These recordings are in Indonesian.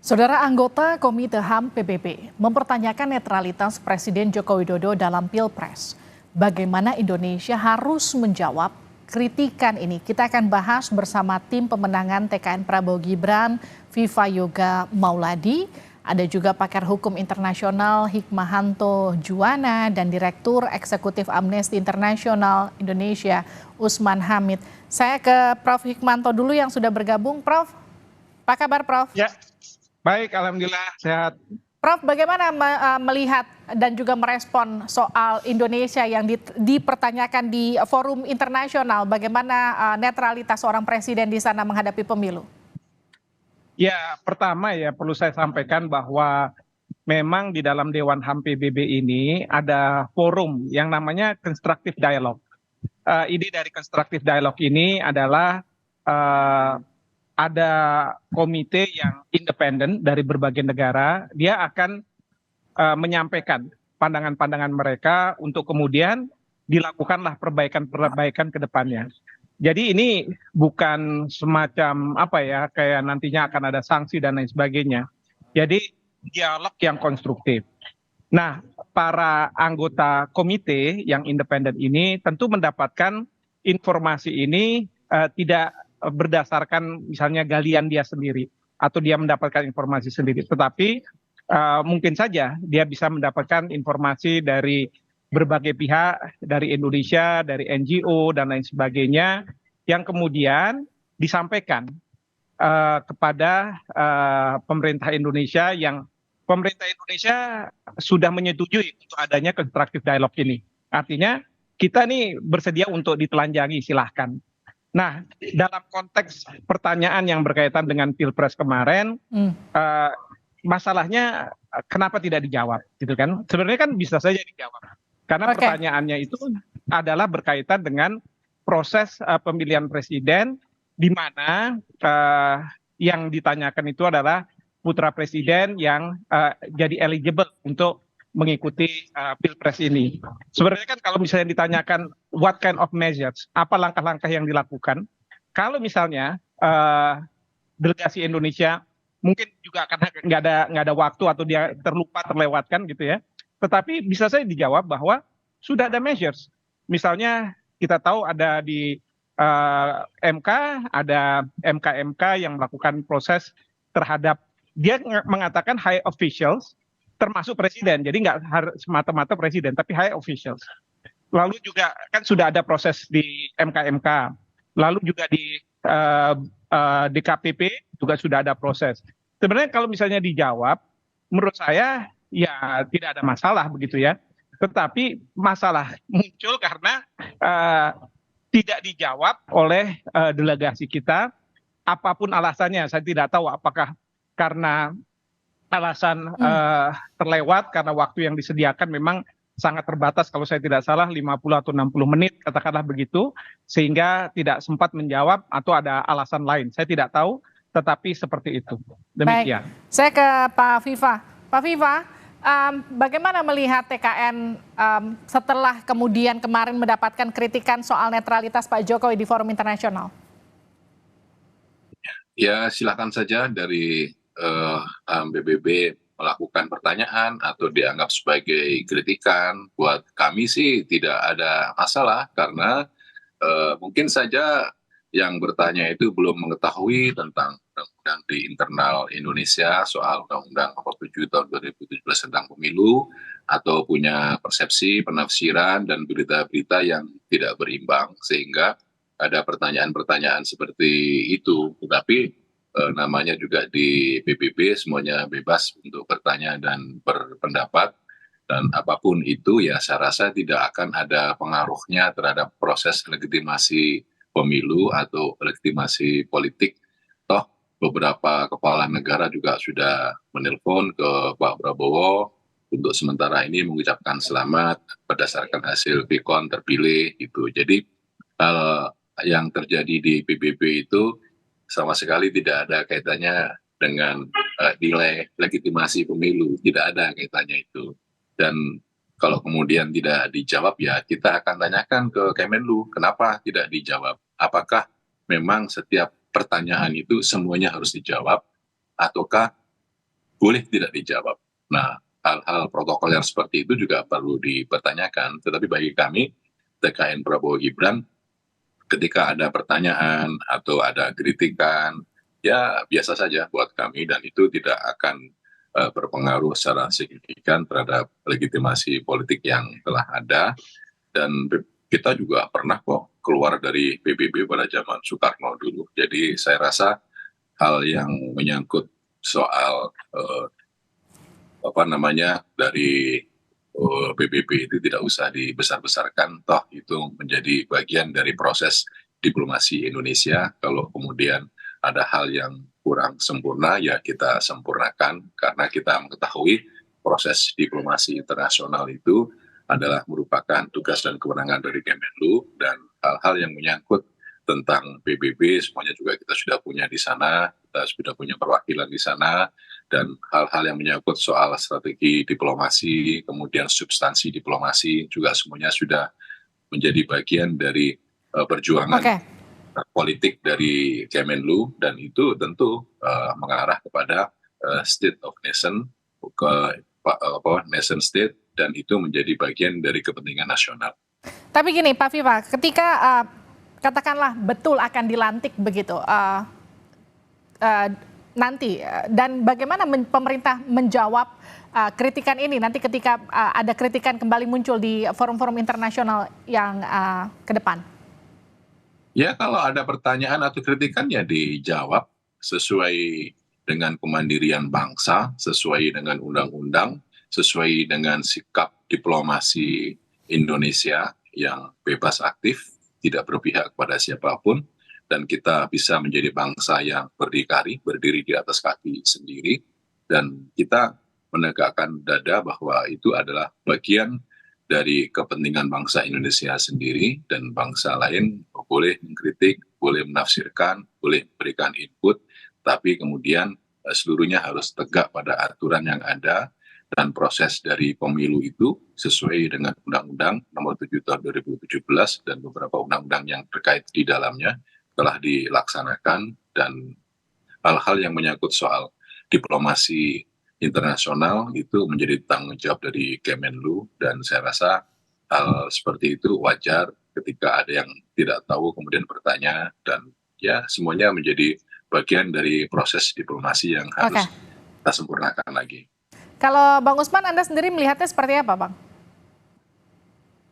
Saudara anggota Komite HAM PBB mempertanyakan netralitas Presiden Joko Widodo dalam Pilpres. Bagaimana Indonesia harus menjawab kritikan ini? Kita akan bahas bersama tim pemenangan TKN Prabowo Gibran, Viva Yoga Mauladi, ada juga pakar hukum internasional Hikmahanto Juwana dan Direktur Eksekutif Amnesty International Indonesia Usman Hamid. Saya ke Prof. Hikmanto dulu yang sudah bergabung. Prof, apa kabar Prof? Ya, baik, alhamdulillah sehat. Prof, bagaimana melihat dan juga merespon soal Indonesia yang dipertanyakan di forum internasional? Bagaimana netralitas seorang presiden di sana menghadapi pemilu? Ya, pertama ya perlu saya sampaikan bahwa memang di dalam Dewan HAM PBB ini ada forum yang namanya Constructive Dialogue. Ide dari Constructive Dialogue ini adalah ada komite yang independen dari berbagai negara, dia akan menyampaikan pandangan-pandangan mereka untuk kemudian dilakukanlah perbaikan-perbaikan ke depannya. Jadi ini bukan semacam apa ya, kayak nantinya akan ada sanksi dan lain sebagainya. Jadi dialog yang konstruktif. Nah, para anggota komite yang independen ini tentu mendapatkan informasi ini tidak berdasarkan misalnya galian dia sendiri atau dia mendapatkan informasi sendiri, tetapi mungkin saja dia bisa mendapatkan informasi dari berbagai pihak, dari Indonesia, dari NGO dan lain sebagainya, yang kemudian disampaikan kepada pemerintah Indonesia, yang pemerintah Indonesia sudah menyetujui untuk adanya constructive dialogue ini. Artinya kita nih bersedia untuk ditelanjangi, silahkan. Nah, dalam konteks pertanyaan yang berkaitan dengan Pilpres kemarin, masalahnya kenapa tidak dijawab, gitu kan? Sebenarnya kan bisa saja dijawab, karena pertanyaannya itu adalah berkaitan dengan proses pemilihan presiden, di mana yang ditanyakan itu adalah putra presiden yang jadi eligible untuk mengikuti Pilpres ini. Sebenarnya kan kalau misalnya ditanyakan what kind of measures, apa langkah-langkah yang dilakukan, kalau misalnya delegasi Indonesia mungkin juga akan nggak ada waktu atau dia terlewatkan gitu ya. Tetapi bisa saja dijawab bahwa sudah ada measures. Misalnya kita tahu ada di MK, ada MK yang melakukan proses terhadap, dia mengatakan high officials termasuk presiden. Jadi nggak harus semata-mata presiden, tapi high officials. Lalu juga kan sudah ada proses di MK, lalu juga di DKPP juga sudah ada proses. Sebenarnya kalau misalnya dijawab, menurut saya ya tidak ada masalah begitu ya. Tetapi masalah muncul karena tidak dijawab oleh delegasi kita, apapun alasannya. Saya tidak tahu apakah karena alasan terlewat, karena waktu yang disediakan memang sangat terbatas, kalau saya tidak salah 50 atau 60 menit katakanlah begitu, sehingga tidak sempat menjawab atau ada alasan lain. Saya tidak tahu, tetapi seperti itu. Demikian. Baik, saya ke Pak Viva. Pak Viva, bagaimana melihat TKN setelah kemudian kemarin mendapatkan kritikan soal netralitas Pak Jokowi di forum internasional? Ya, silakan saja dari PBB melakukan pertanyaan atau dianggap sebagai kritikan. Buat kami sih tidak ada masalah, karena mungkin saja yang bertanya itu belum mengetahui tentang undang-undang di internal Indonesia soal Undang-Undang Nomor 7 Tahun 2017 tentang pemilu, atau punya persepsi, penafsiran, dan berita-berita yang tidak berimbang, sehingga ada pertanyaan-pertanyaan seperti itu. Tetapi namanya juga di PBB, semuanya bebas untuk bertanya dan berpendapat, dan apapun itu ya saya rasa tidak akan ada pengaruhnya terhadap proses legitimasi pemilu atau legitimasi politik. Toh beberapa kepala negara juga sudah menelpon ke Pak Prabowo untuk sementara ini mengucapkan selamat berdasarkan hasil Quick-Count terpilih gitu. Jadi hal yang terjadi di PBB itu sama sekali tidak ada kaitannya dengan nilai legitimasi pemilu, tidak ada kaitannya itu. Dan kalau kemudian tidak dijawab, ya kita akan tanyakan ke Kemenlu, kenapa tidak dijawab? Apakah memang setiap pertanyaan itu semuanya harus dijawab, ataukah boleh tidak dijawab. Nah, hal-hal protokol yang seperti itu juga perlu dipertanyakan. Tetapi bagi kami, TKN Prabowo Gibran, ketika ada pertanyaan atau ada kritikan, ya biasa saja buat kami, dan itu tidak akan berpengaruh secara signifikan terhadap legitimasi politik yang telah ada. Dan kita juga pernah kok keluar dari PBB pada zaman Soekarno dulu. Jadi saya rasa hal yang menyangkut soal dari PBB itu tidak usah dibesar-besarkan, toh itu menjadi bagian dari proses diplomasi Indonesia. Kalau kemudian ada hal yang kurang sempurna, ya kita sempurnakan, karena kita mengetahui proses diplomasi internasional itu adalah merupakan tugas dan kewenangan dari Kemenlu, dan hal-hal yang menyangkut tentang PBB semuanya juga kita sudah punya di sana, kita sudah punya perwakilan di sana, dan hal-hal yang menyangkut soal strategi diplomasi, kemudian substansi diplomasi juga semuanya sudah menjadi bagian dari perjuangan politik dari Kemenlu, dan itu tentu mengarah kepada state of nation, nation state, dan itu menjadi bagian dari kepentingan nasional. Tapi gini Pak Viva, ketika katakanlah betul akan dilantik begitu nanti, dan bagaimana pemerintah menjawab kritikan ini nanti ketika ada kritikan kembali muncul di forum-forum internasional yang ke depan? Ya, kalau ada pertanyaan atau kritikan ya dijawab sesuai dengan kemandirian bangsa, sesuai dengan undang-undang, sesuai dengan sikap diplomasi Indonesia yang bebas aktif, tidak berpihak kepada siapapun, dan kita bisa menjadi bangsa yang berdikari, berdiri di atas kaki sendiri, dan kita menegakkan dada bahwa itu adalah bagian dari kepentingan bangsa Indonesia sendiri, dan bangsa lain boleh mengkritik, boleh menafsirkan, boleh memberikan input, tapi kemudian seluruhnya harus tegak pada aturan yang ada, dan proses dari pemilu itu sesuai dengan Undang-Undang Nomor 7 Tahun 2017 dan beberapa undang-undang yang terkait di dalamnya telah dilaksanakan, dan hal-hal yang menyangkut soal diplomasi internasional itu menjadi tanggung jawab dari Kemenlu, dan saya rasa hal seperti itu wajar ketika ada yang tidak tahu kemudian bertanya, dan ya semuanya menjadi bagian dari proses diplomasi yang harus kita sempurnakan lagi. Kalau Bang Usman, Anda sendiri melihatnya seperti apa, Bang?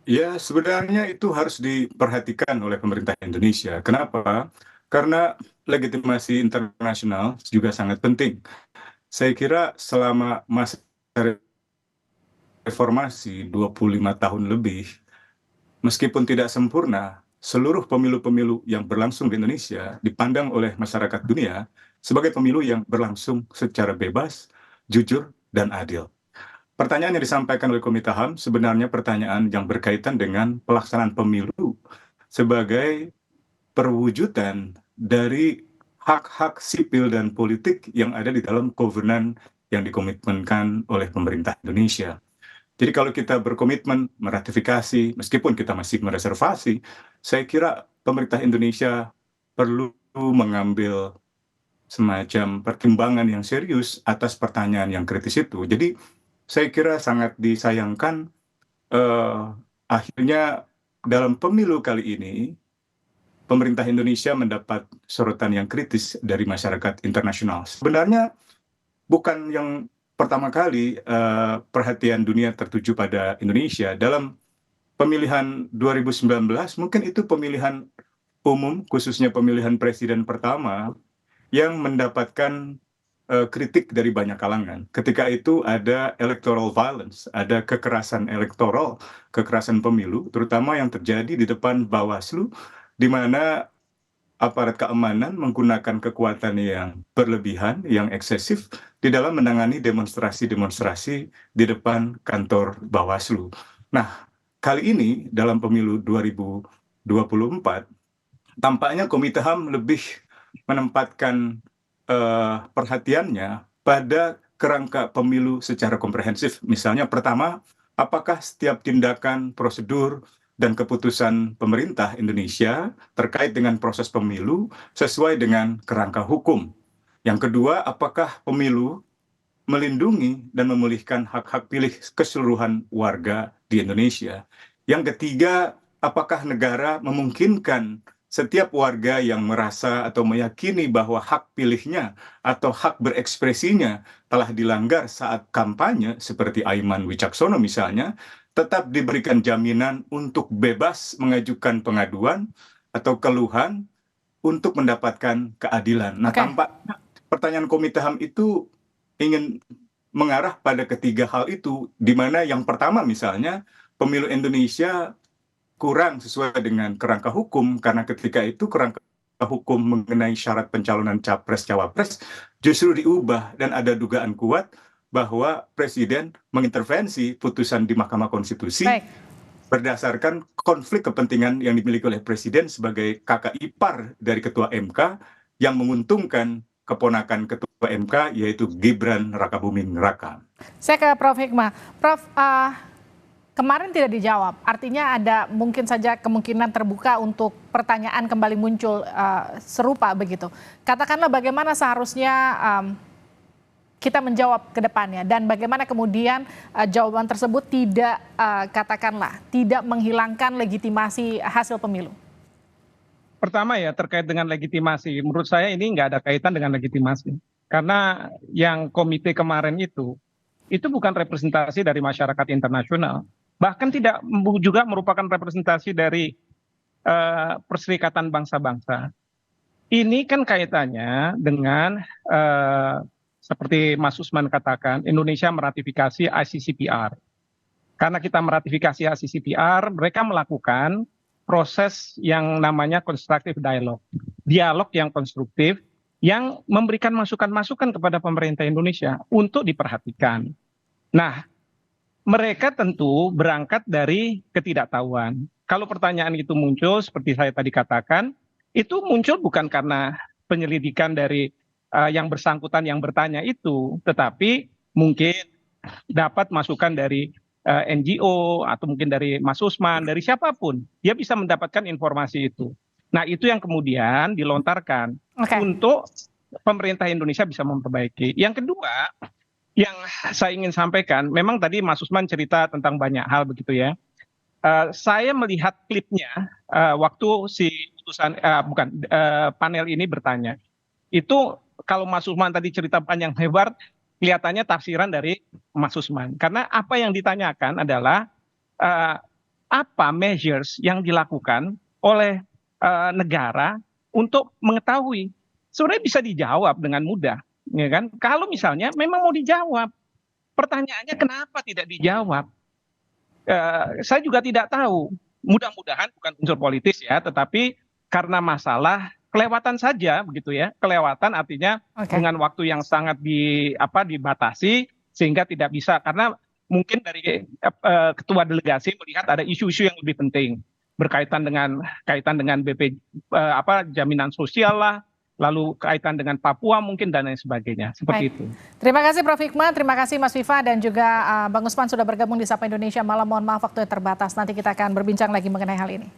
Ya, sebenarnya itu harus diperhatikan oleh pemerintah Indonesia. Kenapa? Karena legitimasi internasional juga sangat penting. Saya kira selama masa reformasi 25 tahun lebih, meskipun tidak sempurna, seluruh pemilu-pemilu yang berlangsung di Indonesia dipandang oleh masyarakat dunia sebagai pemilu yang berlangsung secara bebas, jujur, dan adil. Pertanyaan yang disampaikan oleh Komite HAM sebenarnya pertanyaan yang berkaitan dengan pelaksanaan pemilu sebagai perwujudan dari hak-hak sipil dan politik yang ada di dalam kovenan yang dikomitmenkan oleh pemerintah Indonesia. Jadi kalau kita berkomitmen meratifikasi, meskipun kita masih mereservasi, saya kira pemerintah Indonesia perlu mengambil semacam pertimbangan yang serius atas pertanyaan yang kritis itu. Jadi saya kira sangat disayangkan akhirnya dalam pemilu kali ini pemerintah Indonesia mendapat sorotan yang kritis dari masyarakat internasional. Sebenarnya bukan yang pertama kali perhatian dunia tertuju pada Indonesia. Dalam pemilihan 2019 mungkin itu pemilihan umum, khususnya pemilihan presiden pertama yang mendapatkan kritik dari banyak kalangan. Ketika itu ada electoral violence, ada kekerasan elektoral, kekerasan pemilu, terutama yang terjadi di depan Bawaslu, di mana aparat keamanan menggunakan kekuatan yang berlebihan, yang eksesif, di dalam menangani demonstrasi-demonstrasi di depan kantor Bawaslu. Nah, kali ini dalam pemilu 2024, tampaknya Komite HAM lebih menempatkan perhatiannya pada kerangka pemilu secara komprehensif. Misalnya pertama, apakah setiap tindakan, prosedur, dan keputusan pemerintah Indonesia terkait dengan proses pemilu sesuai dengan kerangka hukum. Yang kedua, apakah pemilu melindungi dan memulihkan hak-hak pilih keseluruhan warga di Indonesia. Yang ketiga, apakah negara memungkinkan setiap warga yang merasa atau meyakini bahwa hak pilihnya atau hak berekspresinya telah dilanggar saat kampanye, seperti Aiman Wicaksono misalnya, tetap diberikan jaminan untuk bebas mengajukan pengaduan atau keluhan untuk mendapatkan keadilan. Nah, tampaknya pertanyaan Komite HAM itu ingin mengarah pada ketiga hal itu, di mana yang pertama misalnya pemilu Indonesia kurang sesuai dengan kerangka hukum, karena ketika itu kerangka hukum mengenai syarat pencalonan capres-cawapres justru diubah, dan ada dugaan kuat bahwa Presiden mengintervensi putusan di Mahkamah Konstitusi berdasarkan konflik kepentingan yang dimiliki oleh Presiden sebagai kakak ipar dari Ketua MK yang menguntungkan keponakan Ketua MK, yaitu Gibran Rakabuming Raka. Saya ke Prof. Hikmah. Prof, kemarin tidak dijawab, artinya ada mungkin saja kemungkinan terbuka untuk pertanyaan kembali muncul serupa begitu. Katakanlah bagaimana seharusnya kita menjawab ke depannya, dan bagaimana kemudian jawaban tersebut tidak katakanlah tidak menghilangkan legitimasi hasil pemilu. Pertama ya, terkait dengan legitimasi, menurut saya ini nggak ada kaitan dengan legitimasi. Karena yang komite kemarin itu bukan representasi dari masyarakat internasional. Bahkan tidak juga merupakan representasi dari Perserikatan Bangsa-Bangsa. Ini kan kaitannya dengan, seperti Mas Usman katakan, Indonesia meratifikasi ICCPR. Karena kita meratifikasi ICCPR, mereka melakukan proses yang namanya constructive dialogue. Dialog yang konstruktif, yang memberikan masukan-masukan kepada pemerintah Indonesia untuk diperhatikan. Nah, mereka tentu berangkat dari ketidaktahuan. Kalau pertanyaan itu muncul, seperti saya tadi katakan, itu muncul bukan karena penyelidikan dari yang bersangkutan yang bertanya itu, tetapi mungkin dapat masukan dari NGO atau mungkin dari Mas Usman, dari siapapun, dia bisa mendapatkan informasi itu. Nah, itu yang kemudian dilontarkan untuk pemerintah Indonesia bisa memperbaiki. Yang kedua, yang saya ingin sampaikan, memang tadi Mas Usman cerita tentang banyak hal begitu ya. Saya melihat klipnya waktu si panel ini bertanya. Itu kalau Mas Usman tadi cerita panjang lebar, kelihatannya tafsiran dari Mas Usman. Karena apa yang ditanyakan adalah apa measures yang dilakukan oleh negara untuk mengetahui. Sebenarnya bisa dijawab dengan mudah, ya kan? Kalau misalnya memang mau dijawab, pertanyaannya kenapa tidak dijawab? Saya juga tidak tahu. Mudah-mudahan bukan unsur politis ya, tetapi karena masalah kelewatan saja begitu ya. Kelewatan artinya dengan waktu yang sangat dibatasi sehingga tidak bisa, karena mungkin dari ketua delegasi melihat ada isu-isu yang lebih penting berkaitan dengan jaminan sosial lah, lalu kaitan dengan Papua mungkin dan lain sebagainya, seperti itu. Terima kasih Prof. Hikmah, terima kasih Mas Viva dan juga Bang Usman sudah bergabung di Sapa Indonesia Malam. Mohon maaf waktunya terbatas, nanti kita akan berbincang lagi mengenai hal ini.